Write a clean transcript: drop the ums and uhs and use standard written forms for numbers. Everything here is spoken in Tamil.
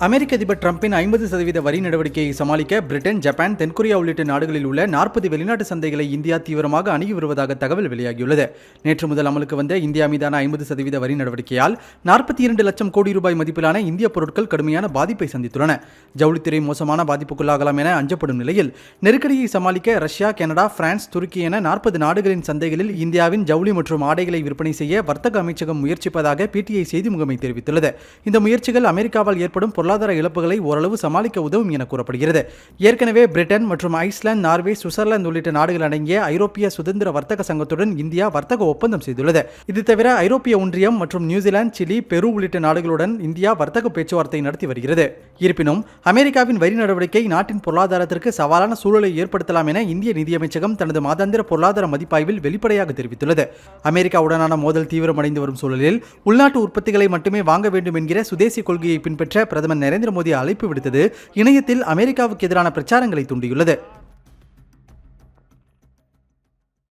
அமெரிக்க அதிபர் டிரம்பின் 50% வரி நடவடிக்கையை சமாளிக்க பிரிட்டன், ஜப்பான், தென்கொரியா உள்ளிட்ட நாடுகளில் உள்ள 40 வெளிநாட்டு சந்தைகளை இந்தியா தீவிரமாக அணுகி வருவதாக தகவல் வெளியாகியுள்ளது. நேற்று முதல் அமலுக்கு வந்த இந்தியா மீதான 50% வரி நடவடிக்கையால் 42 லட்சம் கோடி ரூபாய் மதிப்பிலான இந்திய பொருட்கள் கடுமையான பாதிப்பை சந்தித்துள்ளன. ஜவுளித்துறை மோசமான பாதிப்புக்குள்ளாகலாம் என அஞ்சப்படும் நிலையில் நெருக்கடியை சமாளிக்க ரஷ்யா, கனடா, பிரான்ஸ், துருக்கி என 40 நாடுகளின் சந்தைகளில் இந்தியாவின் ஜவுளி மற்றும் ஆடைகளை விற்பனை செய்ய வர்த்தக அமைச்சகம் முயற்சிப்பதாக பிடிஐ செய்தி முகமை தெரிவித்துள்ளது. இந்த முயற்சிகள் அமெரிக்காவால் ஏற்படும் பொருளாதார இழப்புகளை ஓரளவு சமாளிக்க உதவும் என கூறப்படுகிறது. ஏற்கனவே பிரிட்டன் மற்றும் ஐஸ்லாந்து, நார்வே, சுவிட்சர்லாந்து உள்ளிட்ட நாடுகள் அடங்கிய ஐரோப்பிய சுதந்திர வர்த்தக சங்கத்துடன் இந்தியா வர்த்தக ஒப்பந்தம் செய்துள்ளது. இது தவிர ஐரோப்பிய ஒன்றியம் மற்றும் நியூசிலாந்து, சிலி, பெரு உள்ளிட்ட நாடுகளுடன் இந்தியா வர்த்தக பேச்சுவார்த்தை நடத்தி வருகிறது. இருப்பினும் அமெரிக்காவின் வரி நடவடிக்கை நாட்டின் பொருளாதாரத்திற்கு சவாலான சூழலை ஏற்படுத்தலாம் என இந்திய நிதியமைச்சகம் தனது மாதாந்திர பொருளாதார மதிப்பாய்வில் வெளிப்படையாக தெரிவித்துள்ளது. அமெரிக்காவுடனான மோதல் தீவிரமடைந்து வரும் சூழலில் உள்நாட்டு உற்பத்திகளை மட்டுமே வாங்க வேண்டும் என்கிற சுதேசி கொள்கையை பின்பற்ற பிரதமர் நரேந்திர மோடி அழைப்பு விடுத்தது இணையத்தில் அமெரிக்காவுக்கு எதிரான பிரச்சாரங்களை தூண்டியுள்ளது.